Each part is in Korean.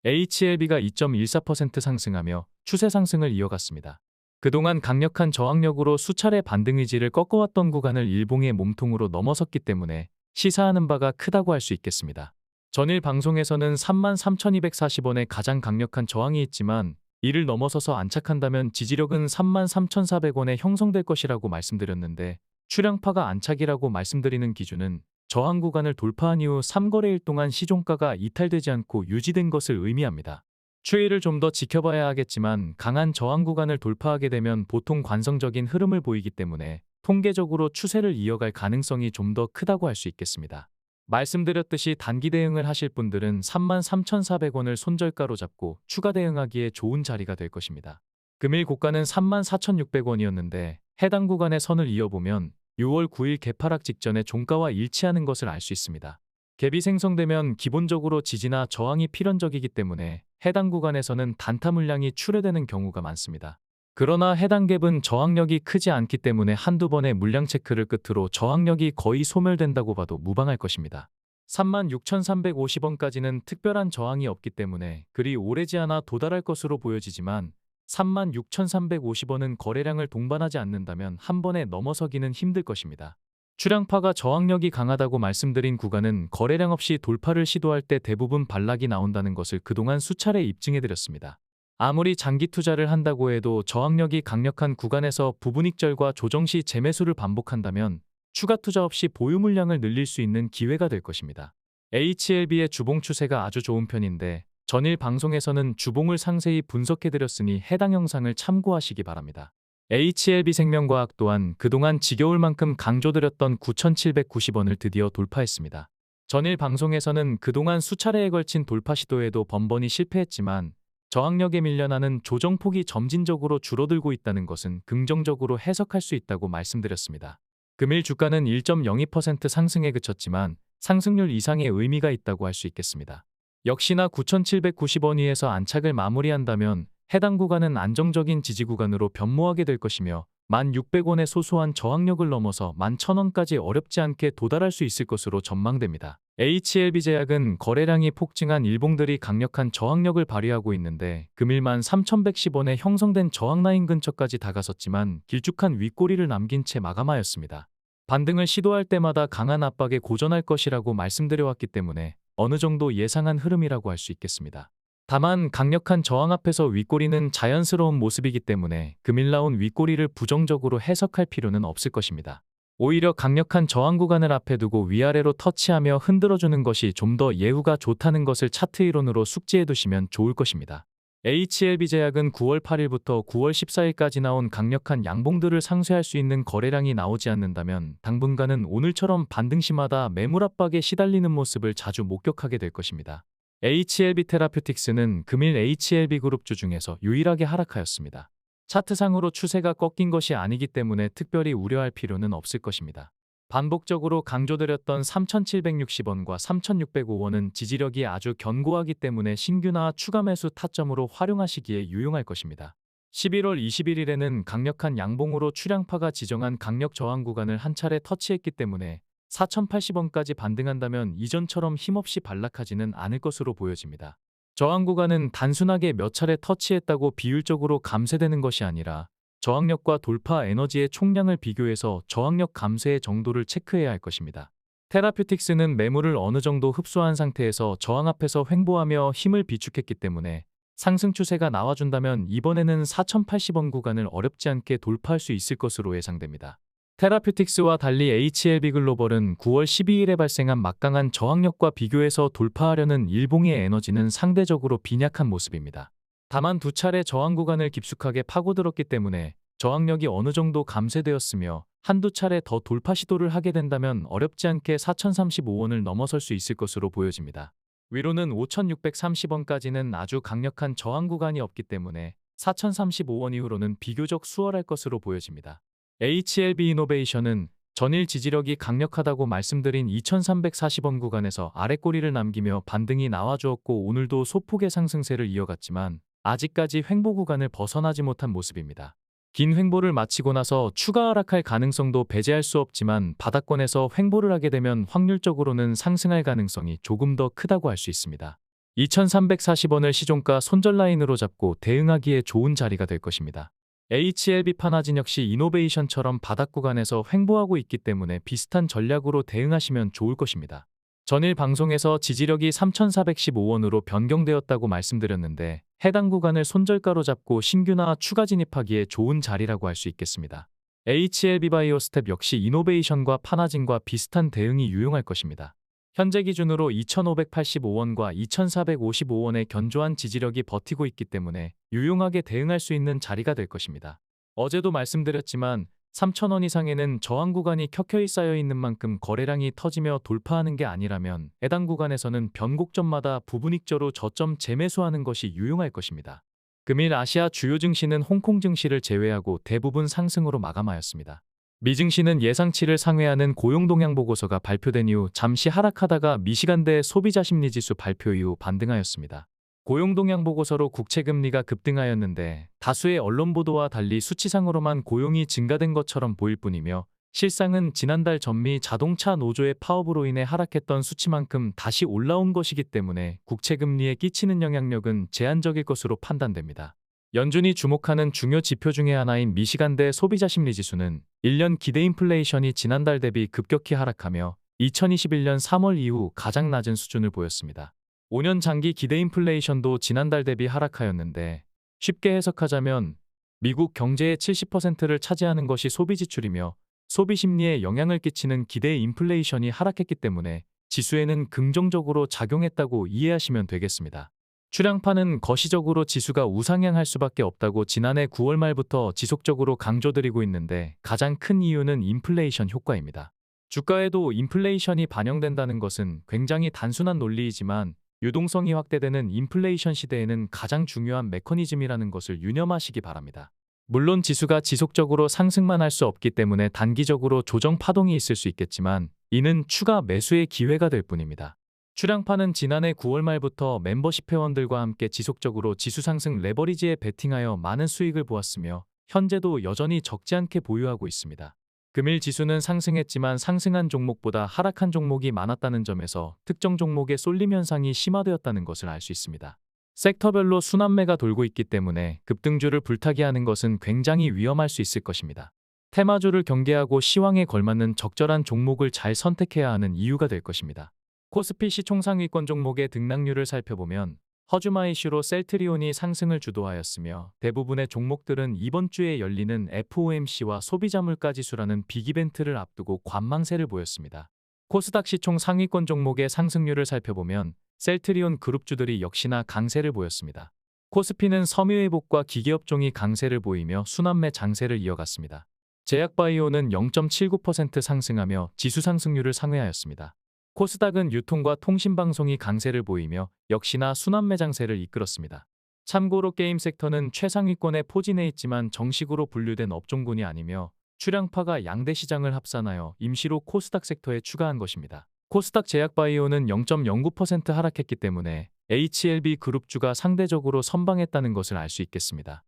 HLB가 2.14% 상승하며 추세 상승을 이어갔습니다. 그동안 강력한 저항력으로 수차례 반등 의지를 꺾어왔던 구간을 일봉의 몸통으로 넘어섰기 때문에 시사하는 바가 크다고 할 수 있겠습니다. 전일 방송에서는 33,240원에 가장 강력한 저항이 있지만 이를 넘어서서 안착한다면 지지력은 33,400원에 형성될 것이라고 말씀드렸는데, 출량파가 안착이라고 말씀드리는 기준은 저항 구간을 돌파한 이후 3거래일 동안 시종가가 이탈되지 않고 유지된 것을 의미합니다. 추이를 좀 더 지켜봐야 하겠지만 강한 저항 구간을 돌파하게 되면 보통 관성적인 흐름을 보이기 때문에 통계적으로 추세를 이어갈 가능성이 좀 더 크다고 할 수 있겠습니다. 말씀드렸듯이 단기 대응을 하실 분들은 33,400원을 손절가로 잡고 추가 대응하기에 좋은 자리가 될 것입니다. 금일 고가는 34,600원이었는데 해당 구간의 선을 이어보면 6월 9일 개파락 직전에 종가와 일치하는 것을 알 수 있습니다. 갭이 생성되면 기본적으로 지지나 저항이 필연적이기 때문에 해당 구간에서는 단타 물량이 출회되는 경우가 많습니다. 그러나 해당 갭은 저항력이 크지 않기 때문에 한두 번의 물량 체크를 끝으로 저항력이 거의 소멸된다고 봐도 무방할 것입니다. 36,350원까지는 특별한 저항이 없기 때문에 그리 오래지 않아 도달할 것으로 보여지지만 36,350원은 거래량을 동반하지 않는다면 한 번에 넘어서기는 힘들 것입니다. 출량파가 저항력이 강하다고 말씀드린 구간은 거래량 없이 돌파를 시도할 때 대부분 반락이 나온다는 것을 그동안 수차례 입증해드렸습니다. 아무리 장기 투자를 한다고 해도 저항력이 강력한 구간에서 부분익절과 조정 시 재매수를 반복한다면 추가 투자 없이 보유 물량을 늘릴 수 있는 기회가 될 것입니다. HLB의 주봉 추세가 아주 좋은 편인데 전일 방송에서는 주봉을 상세히 분석해드렸으니 해당 영상을 참고하시기 바랍니다. HLB생명과학 또한 그동안 지겨울 만큼 강조드렸던 9,790원을 드디어 돌파했습니다. 전일 방송에서는 그동안 수차례에 걸친 돌파 시도에도 번번이 실패했지만 저항력에 밀려나는 조정폭이 점진적으로 줄어들고 있다는 것은 긍정적으로 해석할 수 있다고 말씀드렸습니다. 금일 주가는 1.02% 상승에 그쳤지만 상승률 이상의 의미가 있다고 할 수 있겠습니다. 역시나 9,790원 위에서 안착을 마무리한다면 해당 구간은 안정적인 지지 구간으로 변모하게 될 것이며 1,600원의 소소한 저항력을 넘어서 11,000원까지 어렵지 않게 도달할 수 있을 것으로 전망됩니다. HLB제약은 거래량이 폭증한 일봉들이 강력한 저항력을 발휘하고 있는데 금일 13,110원에 형성된 저항라인 근처까지 다가섰지만 길쭉한 윗꼬리를 남긴 채 마감하였습니다. 반등을 시도할 때마다 강한 압박에 고전할 것이라고 말씀드려왔기 때문에 어느 정도 예상한 흐름이라고 할 수 있겠습니다. 다만 강력한 저항 앞에서 윗꼬리는 자연스러운 모습이기 때문에 금일 나온 윗꼬리를 부정적으로 해석할 필요는 없을 것입니다. 오히려 강력한 저항 구간을 앞에 두고 위아래로 터치하며 흔들어주는 것이 좀 더 예후가 좋다는 것을 차트 이론으로 숙지해 두시면 좋을 것입니다. HLB제약은 9월 8일부터 9월 14일까지 나온 강력한 양봉들을 상쇄할 수 있는 거래량이 나오지 않는다면 당분간은 오늘처럼 반등시마다 매물 압박에 시달리는 모습을 자주 목격하게 될 것입니다. HLB 테라퓨틱스는 금일 HLB그룹주 중에서 유일하게 하락하였습니다. 차트상으로 추세가 꺾인 것이 아니기 때문에 특별히 우려할 필요는 없을 것입니다. 반복적으로 강조드렸던 3,760원과 3,605원은 지지력이 아주 견고하기 때문에 신규나 추가 매수 타점으로 활용하시기에 유용할 것입니다. 11월 21일에는 강력한 양봉으로 출량파가 지정한 강력 저항 구간을 한 차례 터치했기 때문에 4,080원까지 반등한다면 이전처럼 힘없이 반락하지는 않을 것으로 보여집니다. 저항 구간은 단순하게 몇 차례 터치했다고 비율적으로 감쇄되는 것이 아니라 저항력과 돌파 에너지의 총량을 비교해서 저항력 감쇄의 정도를 체크해야 할 것입니다. 테라퓨틱스는 매물을 어느 정도 흡수한 상태에서 저항 앞에서 횡보하며 힘을 비축했기 때문에 상승 추세가 나와준다면 이번에는 4,080원 구간을 어렵지 않게 돌파할 수 있을 것으로 예상됩니다. 테라퓨틱스와 달리 HLB글로벌은 9월 12일에 발생한 막강한 저항력과 비교해서 돌파하려는 일봉의 에너지는 상대적으로 빈약한 모습입니다. 다만 두 차례 저항 구간을 깊숙하게 파고들었기 때문에 저항력이 어느 정도 감쇄되었으며 한두 차례 더 돌파 시도를 하게 된다면 어렵지 않게 4,035원을 넘어설 수 있을 것으로 보여집니다. 위로는 5,630원까지는 아주 강력한 저항 구간이 없기 때문에 4,035원 이후로는 비교적 수월할 것으로 보여집니다. HLB 이노베이션은 전일 지지력이 강력하다고 말씀드린 2,340원 구간에서 아랫꼬리를 남기며 반등이 나와주었고 오늘도 소폭의 상승세를 이어갔지만 아직까지 횡보 구간을 벗어나지 못한 모습입니다. 긴 횡보를 마치고 나서 추가 하락할 가능성도 배제할 수 없지만 바닥권에서 횡보를 하게 되면 확률적으로는 상승할 가능성이 조금 더 크다고 할 수 있습니다. 2340원을 시종가 손절 라인으로 잡고 대응하기에 좋은 자리가 될 것입니다. HLB 파나진 역시 이노베이션처럼 바닥 구간에서 횡보하고 있기 때문에 비슷한 전략으로 대응하시면 좋을 것입니다. 전일 방송에서 지지력이 3415원으로 변경되었다고 말씀드렸는데 해당 구간을 손절가로 잡고 신규나 추가 진입하기에 좋은 자리라고 할 수 있겠습니다. HLB 바이오스텝 역시 이노베이션과 파나진과 비슷한 대응이 유용할 것입니다. 현재 기준으로 2585원과 2455원의 견조한 지지력이 버티고 있기 때문에 유용하게 대응할 수 있는 자리가 될 것입니다. 어제도 말씀드렸지만 3,000원 이상에는 저항 구간이 켜켜이 쌓여 있는 만큼 거래량이 터지며 돌파하는 게 아니라면 해당 구간에서는 변곡점마다 부분익저로 저점 재매수하는 것이 유용할 것입니다. 금일 아시아 주요 증시는 홍콩 증시를 제외하고 대부분 상승으로 마감하였습니다. 미 증시는 예상치를 상회하는 고용 동향 보고서가 발표된 이후 잠시 하락하다가 미시간대 소비자 심리지수 발표 이후 반등하였습니다. 고용 동향 보고서로 국채 금리가 급등하였는데 다수의 언론 보도와 달리 수치상으로만 고용이 증가된 것처럼 보일 뿐이며 실상은 지난달 전미 자동차 노조의 파업으로 인해 하락했던 수치만큼 다시 올라온 것이기 때문에 국채 금리에 끼치는 영향력은 제한적일 것으로 판단됩니다. 연준이 주목하는 중요 지표 중의 하나인 미시간대 소비자 심리지수는 1년 기대 인플레이션이 지난달 대비 급격히 하락하며 2021년 3월 이후 가장 낮은 수준을 보였습니다. 5년 장기 기대 인플레이션도 지난달 대비 하락하였는데 쉽게 해석하자면 미국 경제의 70%를 차지하는 것이 소비 지출이며 소비 심리에 영향을 끼치는 기대 인플레이션이 하락했기 때문에 지수에는 긍정적으로 작용했다고 이해하시면 되겠습니다. 출량파는 거시적으로 지수가 우상향할 수밖에 없다고 지난해 9월 말부터 지속적으로 강조드리고 있는데 가장 큰 이유는 인플레이션 효과입니다. 주가에도 인플레이션이 반영된다는 것은 굉장히 단순한 논리이지만 유동성이 확대되는 인플레이션 시대에는 가장 중요한 메커니즘이라는 것을 유념하시기 바랍니다. 물론 지수가 지속적으로 상승만 할 수 없기 때문에 단기적으로 조정 파동이 있을 수 있겠지만 이는 추가 매수의 기회가 될 뿐입니다. 출량파는 지난해 9월 말부터 멤버십 회원들과 함께 지속적으로 지수 상승 레버리지에 베팅하여 많은 수익을 보았으며 현재도 여전히 적지 않게 보유하고 있습니다. 금일 지수는 상승했지만 상승한 종목보다 하락한 종목이 많았다는 점에서 특정 종목의 쏠림 현상이 심화되었다는 것을 알 수 있습니다. 섹터별로 순환매가 돌고 있기 때문에 급등주를 불타기하는 것은 굉장히 위험할 수 있을 것입니다. 테마주를 경계하고 시황에 걸맞는 적절한 종목을 잘 선택해야 하는 이유가 될 것입니다. 코스피 시총 상위권 종목의 등락률을 살펴보면 허즈마 이슈로 셀트리온이 상승을 주도하였으며 대부분의 종목들은 이번 주에 열리는 FOMC와 소비자 물가 지수라는 빅이벤트를 앞두고 관망세를 보였습니다. 코스닥 시총 상위권 종목의 상승률을 살펴보면 셀트리온 그룹주들이 역시나 강세를 보였습니다. 코스피는 섬유회복과 기계업종이 강세를 보이며 순환매 장세를 이어갔습니다. 제약바이오는 0.79% 상승하며 지수 상승률을 상회하였습니다. 코스닥은 유통과 통신방송이 강세를 보이며 역시나 순환매 장세를 이끌었습니다. 참고로 게임 섹터는 최상위권에 포진해 있지만 정식으로 분류된 업종군이 아니며 출량파가 양대 시장을 합산하여 임시로 코스닥 섹터에 추가한 것입니다. 코스닥 제약바이오는 0.09% 하락했기 때문에 HLB 그룹주가 상대적으로 선방했다는 것을 알 수 있겠습니다.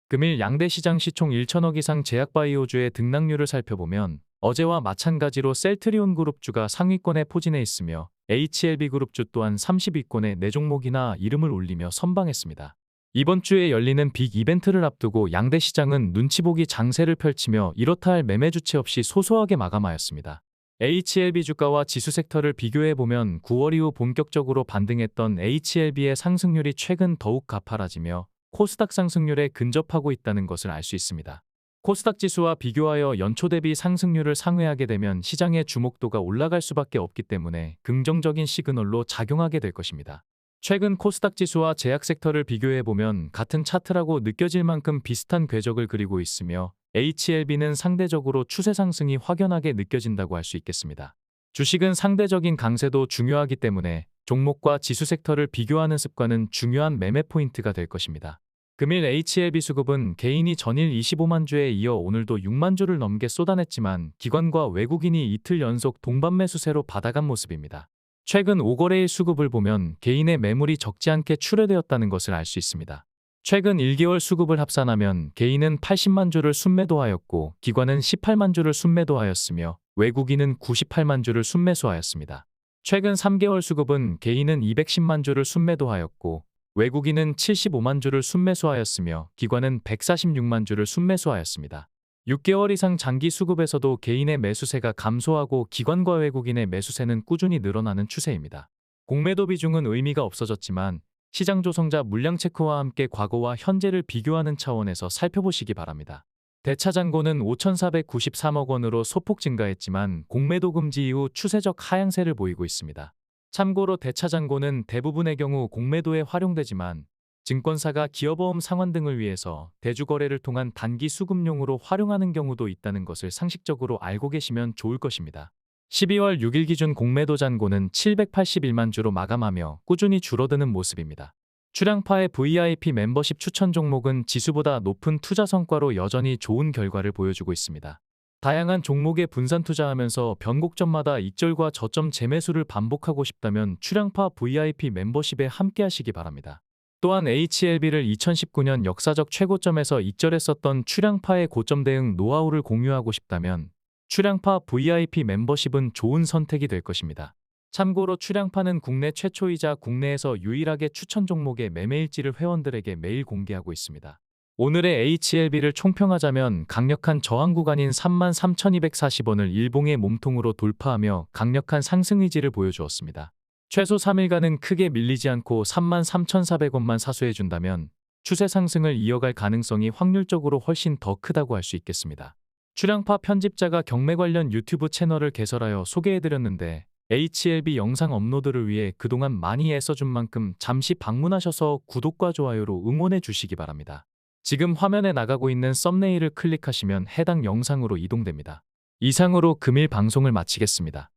금일 양대 시장 시총 1천억 이상 제약바이오주의 등락률을 살펴보면 어제와 마찬가지로 셀트리온 그룹주가 상위권에 포진해 있으며 HLB 그룹주 또한 30위권에 4종목이나 이름을 올리며 선방했습니다. 이번 주에 열리는 빅 이벤트를 앞두고 양대 시장은 눈치보기 장세를 펼치며 이렇다 할 매매 주체 없이 소소하게 마감하였습니다. HLB 주가와 지수 섹터를 비교해보면 9월 이후 본격적으로 반등했던 HLB의 상승률이 최근 더욱 가파라지며 코스닥 상승률에 근접하고 있다는 것을 알 수 있습니다. 코스닥 지수와 비교하여 연초 대비 상승률을 상회하게 되면 시장의 주목도가 올라갈 수밖에 없기 때문에 긍정적인 시그널로 작용하게 될 것입니다. 최근 코스닥 지수와 제약 섹터를 비교해보면 같은 차트라고 느껴질 만큼 비슷한 궤적을 그리고 있으며 HLB는 상대적으로 추세 상승이 확연하게 느껴진다고 할 수 있겠습니다. 주식은 상대적인 강세도 중요하기 때문에 종목과 지수 섹터를 비교하는 습관은 중요한 매매 포인트가 될 것입니다. 금일 HLB 수급은 개인이 전일 25만 주에 이어 오늘도 6만 주를 넘게 쏟아냈지만 기관과 외국인이 이틀 연속 동반 매수세로 받아간 모습입니다. 최근 5거래일 수급을 보면 개인의 매물이 적지 않게 출회되었다는 것을 알 수 있습니다. 최근 1개월 수급을 합산하면 개인은 80만 주를 순매도하였고 기관은 18만 주를 순매도하였으며 외국인은 98만 주를 순매수하였습니다. 최근 3개월 수급은 개인은 210만 주를 순매도하였고 외국인은 75만 주를 순매수하였으며 기관은 146만 주를 순매수하였습니다. 6개월 이상 장기 수급에서도 개인의 매수세가 감소하고 기관과 외국인의 매수세는 꾸준히 늘어나는 추세입니다. 공매도 비중은 의미가 없어졌지만 시장 조성자 물량 체크와 함께 과거와 현재를 비교하는 차원에서 살펴보시기 바랍니다. 대차잔고는 5,493억 원으로 소폭 증가했지만 공매도 금지 이후 추세적 하향세를 보이고 있습니다. 참고로 대차잔고는 대부분의 경우 공매도에 활용되지만 증권사가 기업어음 상환 등을 위해서 대주거래를 통한 단기 수급용으로 활용하는 경우도 있다는 것을 상식적으로 알고 계시면 좋을 것입니다. 12월 6일 기준 공매도 잔고는 781만 주로 마감하며 꾸준히 줄어드는 모습입니다. 출향파의 VIP 멤버십 추천 종목은 지수보다 높은 투자 성과로 여전히 좋은 결과를 보여주고 있습니다. 다양한 종목에 분산 투자하면서 변곡점마다 익절과 저점 재매수를 반복하고 싶다면 출향파 VIP 멤버십에 함께하시기 바랍니다. 또한 HLB를 2019년 역사적 최고점에서 익절했었던 출향파의 고점 대응 노하우를 공유하고 싶다면 출향파 VIP 멤버십은 좋은 선택이 될 것입니다. 참고로 출향파는 국내 최초이자 국내에서 유일하게 추천 종목의 매매일지를 회원들에게 매일 공개하고 있습니다. 오늘의 HLB를 총평하자면 강력한 저항 구간인 33,240원을 일봉의 몸통으로 돌파하며 강력한 상승 의지를 보여주었습니다. 최소 3일간은 크게 밀리지 않고 33,400원만 사수해준다면 추세 상승을 이어갈 가능성이 확률적으로 훨씬 더 크다고 할 수 있겠습니다. 출향파 편집자가 경매 관련 유튜브 채널을 개설하여 소개해드렸는데 HLB 영상 업로드를 위해 그동안 많이 애써준 만큼 잠시 방문하셔서 구독과 좋아요로 응원해 주시기 바랍니다. 지금 화면에 나가고 있는 썸네일을 클릭하시면 해당 영상으로 이동됩니다. 이상으로 금일 방송을 마치겠습니다.